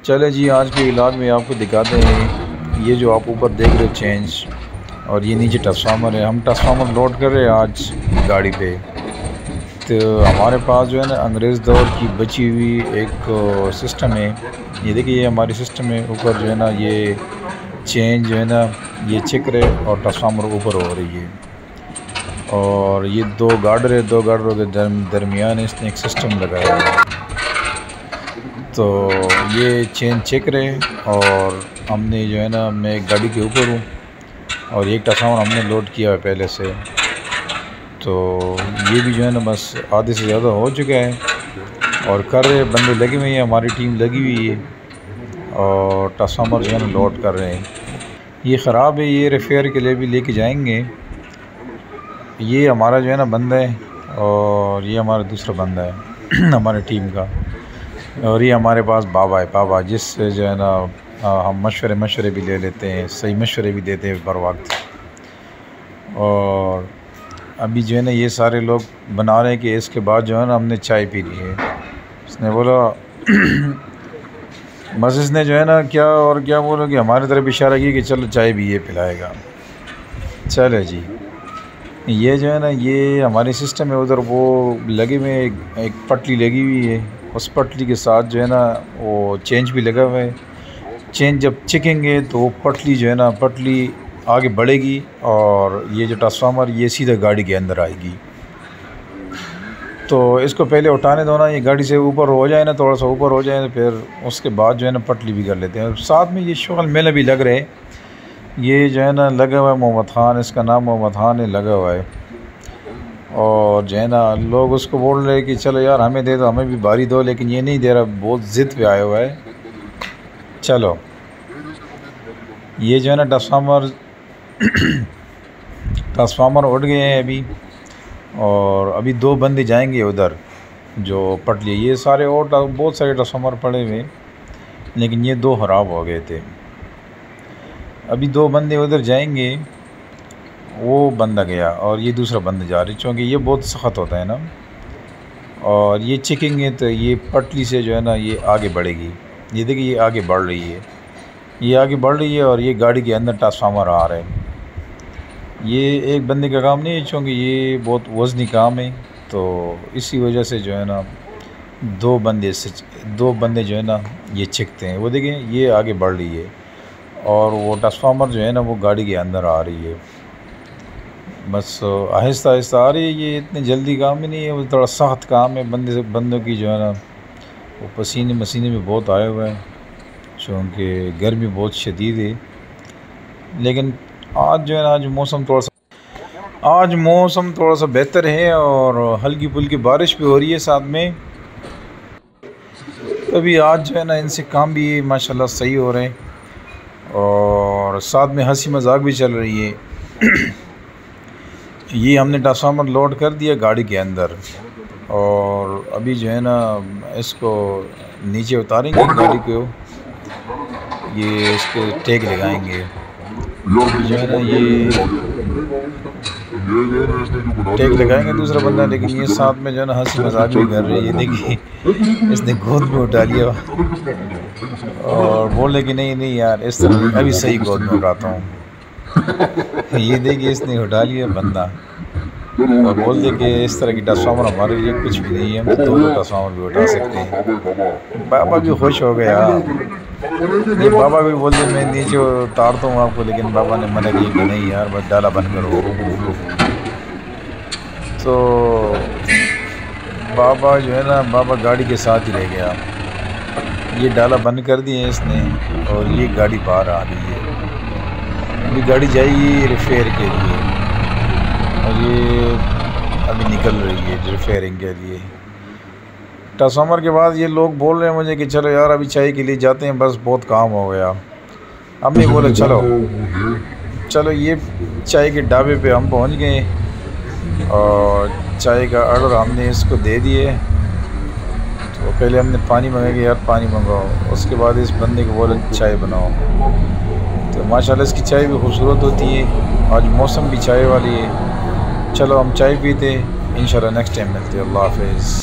चले जी, आज के इलाज में आपको दिखाते हैं। ये जो आप ऊपर देख रहे हो चेंज, और ये नीचे ट्रांसफार्मर है। हम ट्रांसफार्मर लोड कर रहे हैं आज गाड़ी पे। तो हमारे पास जो है ना अंग्रेज़ दौर की बची हुई एक सिस्टम है। ये देखिए, ये हमारी सिस्टम है। ऊपर जो है ना ये चेंज जो है ना ये चिक रहे और ट्रांसफार्मर ऊपर हो रही है। और ये दो गार्डर के दरमियान इसने एक सिस्टम लगाया है। तो ये चेन चेक रहे और हमने जो है ना, मैं गाड़ी के ऊपर हूँ और एक ट्रांसफार्मर हमने लोड किया है पहले से। तो ये भी जो है ना बस आधे से ज़्यादा हो चुका है और कर रहे बंदे लगे हुए हैं, हमारी टीम लगी हुई है और ट्रांसफार्मर जो है ना लोड कर रहे हैं। ये ख़राब है, ये रिपेयर के लिए भी लेके जाएंगे। ये हमारा जो है ना बंदा है और ये हमारा दूसरा बंदा है हमारी टीम का। और ये हमारे पास बाबा जिससे जो है ना हम मशवरे भी ले लेते हैं, सही मशवरे भी देते हैं बर वक्त। और अभी जो है ना ये सारे लोग बना रहे हैं कि इसके बाद जो है ना हमने चाय पी ली है। इसने बोला बस इसने जो है ना क्या बोला कि हमारी तरफ इशारा किया कि चलो चाय भी ये पिलाएगा। चले जी, ये जो है ना ये हमारी सिस्टम है। उधर वो लगे हुए एक पटली लगी हुई है, उस पटली के साथ जो है ना वो चेंज भी लगा हुआ है। चेंज जब चिकेंगे तो वो पटली जो है ना पटली आगे बढ़ेगी और ये जो ट्रांसफार्मर ये सीधा गाड़ी के अंदर आएगी। तो इसको पहले उठाने दो ना, ये गाड़ी से ऊपर हो जाए ना, थोड़ा सा ऊपर हो जाए, तो फिर उसके बाद जो है ना पटली भी कर लेते हैं। साथ में ये शगल मेले भी लग रहे हैं। ये जो है ना लगा हुआ है मोहम्मद ख़ान, इसका नाम मोहम्मद ख़ान है, लगा हुआ है। और जो है ना लोग उसको बोल रहे हैं कि चलो यार हमें दे दो, हमें भी बारी दो, लेकिन ये नहीं दे रहा, बहुत ज़िद पे आया हुआ है। चलो ये जो है ना ट्रांसफार्मर उठ गए हैं अभी, और अभी दो बंदे जाएंगे उधर जो पटली। ये सारे और बहुत सारे ट्रांसफार्मर पड़े हुए, लेकिन ये दो ख़राब हो गए थे। अभी दो बंदे उधर जाएंगे, वो बंदा गया और ये दूसरा बंदा जा रही, क्योंकि ये बहुत सख्त होता है ना। और ये चिकेंगे तो ये पटली से जो है ना ये आगे बढ़ेगी। ये देखिए ये आगे बढ़ रही है, ये आगे बढ़ रही है और ये गाड़ी के अंदर ट्रांसफार्मर आ रहे हैं। ये एक बंदे का काम नहीं है, क्योंकि ये बहुत वज़नी काम है। तो इसी वजह से जो है ना दो बंदे जो है ना ये चिकते हैं। वो देखिए ये आगे बढ़ रही है और वो ट्रांसफार्मर जो है ना वो गाड़ी के अंदर आ रही है। बस आहिस्ता आहिस्ता आ रही है, ये इतनी जल्दी काम ही नहीं है, वो थोड़ा सख्त काम है। बंदों की जो है ना वो पसीने में बहुत आए हुए हैं, क्योंकि गर्मी बहुत शदीद है। लेकिन आज जो है ना आज मौसम थोड़ा सा बेहतर है और हल्की फुल्की बारिश भी हो रही है साथ में। तभी आज जो है ना इनसे काम भी माशाल्लाह सही हो रहे हैं और साथ में हंसी मजाक भी चल रही है। ये हमने ट्रांसफार्मर लोड कर दिया गाड़ी के अंदर और अभी जो है ना इसको नीचे उतारेंगे गाड़ी को, ये इसके टैग लगाएंगे। जो है ना ये टैग लगाएंगे दूसरा बंदा, लेकिन ये साथ में जो है ना हंसी मजाक भी कर रही है। देखिए इसने गोद में उठा लिया और बोले कि नहीं यार इस तरह अभी सही गोद में उठाता हूँ। ये देखिए इसने उठा लिया बंदा और बोल दे कि इस तरह की ट्रांसफार्मर हमारे लिए कुछ भी नहीं है, हम तो ट्रांसफार्मर भी उठा सकते हैं। बाबा भी खुश हो गया। ये बाबा भी बोल दे मैं नीचे उतारता हूँ आपको, लेकिन बाबा ने मना किया कि नहीं यार बस डाला बंद करो। तो बाबा जो है ना बाबा गाड़ी के साथ ही रह गया। ये डाला बंद कर दिए इसने और ये गाड़ी बाहर आ रही है। अभी गाड़ी जाएगी रिपेयर के लिए और ये अभी निकल रही है रिपेयरिंग के लिए। ट्रांसफार्मर के बाद ये लोग बोल रहे हैं मुझे कि चलो यार अभी चाय के लिए जाते हैं, बस बहुत काम हो गया। हमने बोला चलो ये चाय के ढाबे पे हम पहुंच गए और चाय का ऑर्डर हमने इसको दे दिए। तो पहले हमने पानी मंगाया कि यार पानी मंगाओ, उसके बाद इस बंदे को बोला चाय बनाओ। तो माशाल्लाह इसकी चाय भी खूबसूरत होती है। आज मौसम भी चाय वाली है। चलो हम चाय पीते, इंशाल्लाह नेक्स्ट टाइम मिलते हैं। अल्लाह हाफ़िज़।